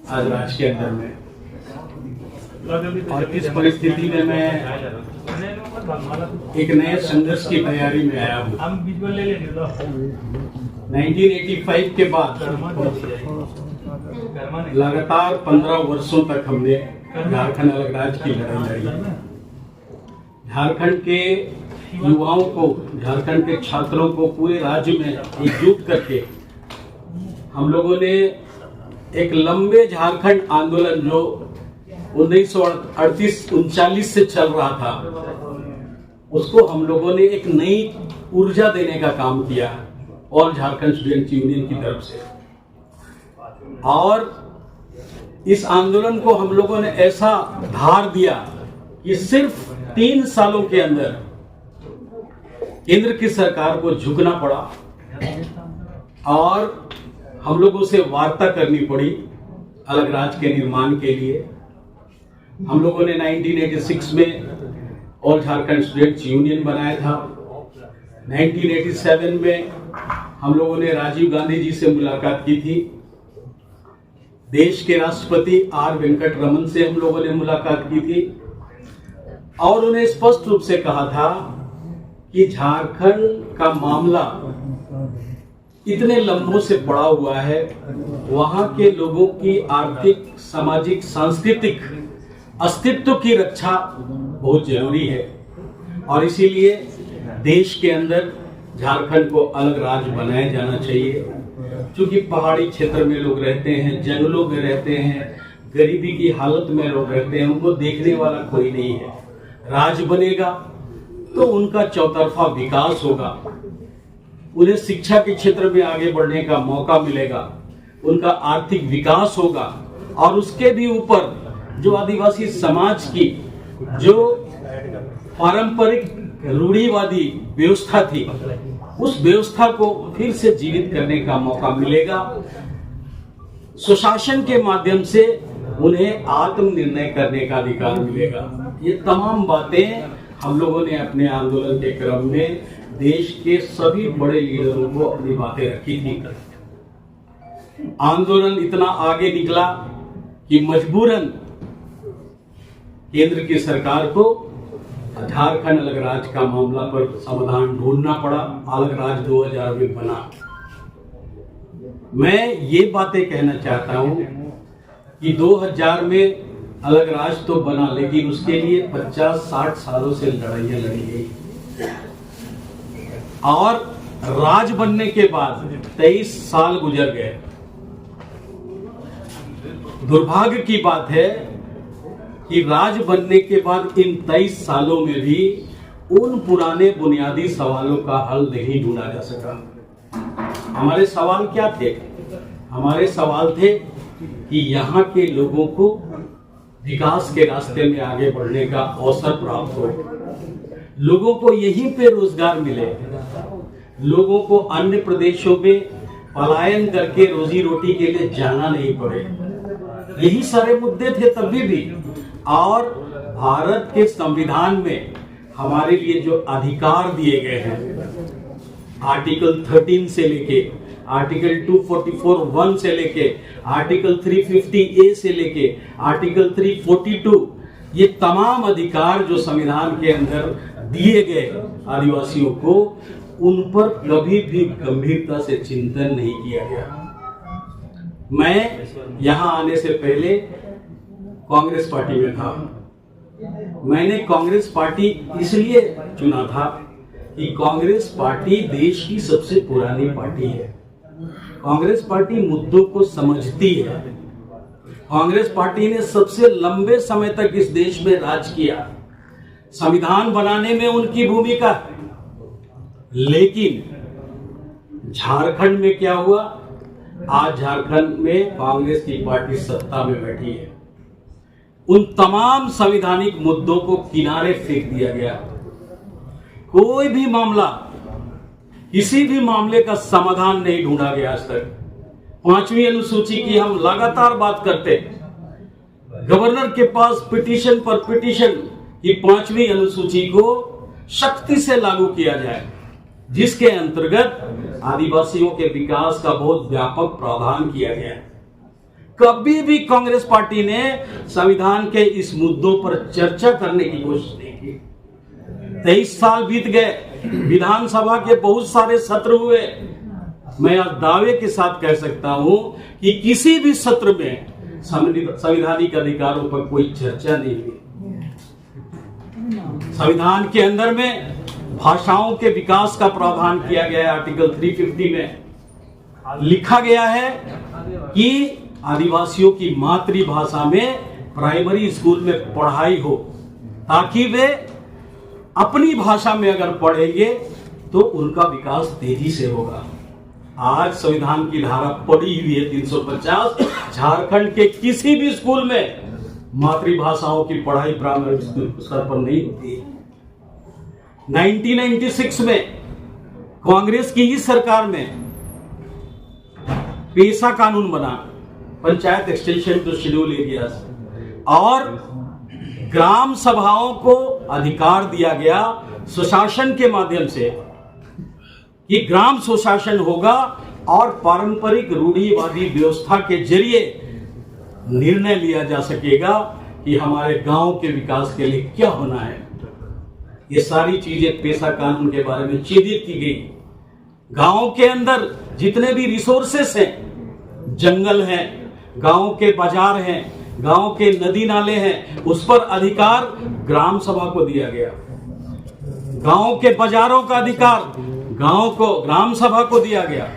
आज राज्य के अंदर में। और इस परिस्थिति में मैं एक नए संघर्ष की तैयारी में आया हूँ। 1985 के बाद लगातार 15 वर्षों तक हमने झारखंड अलग राज्य की लड़ाई लड़ी। झारखंड के युवाओं को, झारखंड के छात्रों को पूरे राज्य में एकजुट करके हम लोगों ने एक लंबे झारखंड आंदोलन जो 1938-39 से चल रहा था, उसको हम लोगों ने एक नई ऊर्जा देने का काम किया और झारखंड स्टूडेंट यूनियन की तरफ से। और इस आंदोलन को हम लोगों ने ऐसा धार दिया कि सिर्फ 3 सालों के अंदर केंद्र की सरकार को झुकना पड़ा और हम लोगों से वार्ता करनी पड़ी अलग राज्य के निर्माण के लिए। हम लोगों ने 1986 में ऑल झारखंड स्टूडेंट्स यूनियन बनाया था। 1987 में हम लोगों ने राजीव गांधी जी से मुलाकात की थी। देश के राष्ट्रपति आर वेंकट रमन से हम लोगों ने मुलाकात की थी और उन्हें स्पष्ट रूप से कहा था कि झारखंड का मामला इतने लंबों से पड़ा हुआ है, वहां के लोगों की आर्थिक, सामाजिक, सांस्कृतिक अस्तित्व की रक्षा बहुत जरूरी है और इसीलिए देश के अंदर झारखंड को अलग राज्य बनाया जाना चाहिए। क्योंकि पहाड़ी क्षेत्र में लोग रहते हैं, जंगलों में रहते हैं, गरीबी की हालत में लोग रहते हैं, उनको देखने वाला कोई नहीं है। राज्य बनेगा तो उनका चौतरफा विकास होगा, उन्हें शिक्षा के क्षेत्र में आगे बढ़ने का मौका मिलेगा, उनका आर्थिक विकास होगा और उसके भी ऊपर जो आदिवासी समाज की जो पारंपरिक रूढ़िवादी व्यवस्था थी, उस व्यवस्था को फिर से जीवित करने का मौका मिलेगा। सुशासन के माध्यम से उन्हें आत्मनिर्णय करने का अधिकार मिलेगा। ये तमाम बातें हम लोगों ने अपने आंदोलन के क्रम में देश के सभी बड़े लीडरों को अपनी बातें रखी थी। आंदोलन इतना आगे निकला कि मजबूरन केंद्र की सरकार को झारखंड अलग राज्य का मामला पर समाधान ढूंढना पड़ा। अलग राज्य 2000 में बना। मैं ये बातें कहना चाहता हूं कि 2000 में अलग राज्य तो बना, लेकिन उसके लिए 50-60 सालों से लड़ाइयां लड़ी गई और राज बनने के बाद 23 साल गुजर गए। दुर्भाग्य की बात है कि राज बनने के बाद इन 23 सालों में भी उन पुराने बुनियादी सवालों का हल नहीं ढूंढा जा सका। हमारे सवाल क्या थे? हमारे सवाल थे कि यहाँ के लोगों को विकास के रास्ते में आगे बढ़ने का अवसर प्राप्त हो, लोगों को यहीं पे रोजगार मिले, लोगों को अन्य प्रदेशों में पलायन करके रोजी रोटी के लिए जाना नहीं पड़े। यही सारे मुद्दे थे तभी भी। और भारत के संविधान में हमारे लिए जो अधिकार दिए गए हैं, आर्टिकल 13 से लेके आर्टिकल 244(1) से लेके आर्टिकल 350A से लेके आर्टिकल 342, ये तमाम अधिकार जो संविधान के अंदर दिए गए आदिवासियों को, उन पर कभी भी गंभीरता से चिंतन नहीं किया गया। मैं यहां आने से पहले कांग्रेस पार्टी में था। मैंने कांग्रेस पार्टी इसलिए चुना था कि कांग्रेस पार्टी देश की सबसे पुरानी पार्टी है। कांग्रेस पार्टी मुद्दों को समझती है। कांग्रेस पार्टी ने सबसे लंबे समय तक इस देश में राज किया। संविधान बनाने में उनकी भूमिका है। लेकिन झारखंड में क्या हुआ? आज झारखंड में कांग्रेस की पार्टी सत्ता में बैठी है। उन तमाम संवैधानिक मुद्दों को किनारे फेंक दिया गया। कोई भी मामला, किसी भी मामले का समाधान नहीं ढूंढा गया आज तक। 5वीं अनुसूची की हम लगातार बात करते, गवर्नर के पास पिटीशन पर पिटीशन कि 5वीं अनुसूची को सख्ती से लागू किया जाए, जिसके अंतर्गत आदिवासियों के विकास का बहुत व्यापक प्रावधान किया गया है। कभी भी कांग्रेस पार्टी ने संविधान के इस मुद्दों पर चर्चा करने की कोशिश नहीं की। 23 साल बीत गए, विधानसभा के बहुत सारे सत्र हुए। मैं आज दावे के साथ कह सकता हूं कि किसी भी सत्र में संवैधानिक अधिकारों पर कोई चर्चा नहीं हुई। संविधान के अंदर में भाषाओं के विकास का प्रावधान किया गया है। आर्टिकल 350 में लिखा गया है कि आदिवासियों की मातृभाषा में प्राइमरी स्कूल में पढ़ाई हो, ताकि वे अपनी भाषा में अगर पढ़ेंगे तो उनका विकास तेजी से होगा। आज संविधान की धारा पड़ी हुई है 350, झारखंड के किसी भी स्कूल में मातृभाषाओं की पढ़ाई प्राइमरी स्तर पर नहीं होती। 1996 में कांग्रेस की ही सरकार में पेशा कानून बना, panchayat extension to schedule areas, और ग्राम सभाओं को अधिकार दिया गया स्वशासन के माध्यम से कि ग्राम स्वशासन होगा और पारंपरिक रूढ़िवादी व्यवस्था के जरिए निर्णय लिया जा सकेगा कि हमारे गांव के विकास के लिए क्या होना है। ये सारी चीजें पेशा कानून के बारे में चिन्हित की गई। गांव के अंदर जितने भी रिसोर्सेस हैं, जंगल हैं, गांव के बाजार हैं, गांव के नदी नाले हैं, उस पर अधिकार ग्राम सभा को दिया गया। गांव के बाजारों का अधिकार गांव को, ग्राम सभा को दिया गया।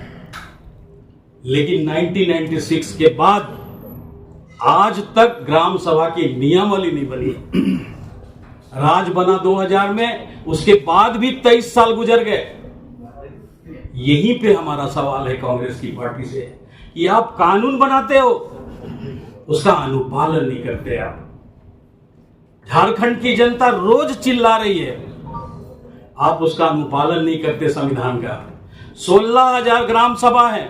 लेकिन 1996 के बाद आज तक ग्राम सभा की नियमावली नहीं बनी। राज बना 2000 में, उसके बाद भी 23 साल गुजर गए। यहीं पे हमारा सवाल है कांग्रेस की पार्टी से कि आप कानून बनाते हो, उसका अनुपालन नहीं करते। आप झारखंड की जनता रोज चिल्ला रही है, आप उसका अनुपालन नहीं करते। संविधान का 16,000 ग्राम सभा है।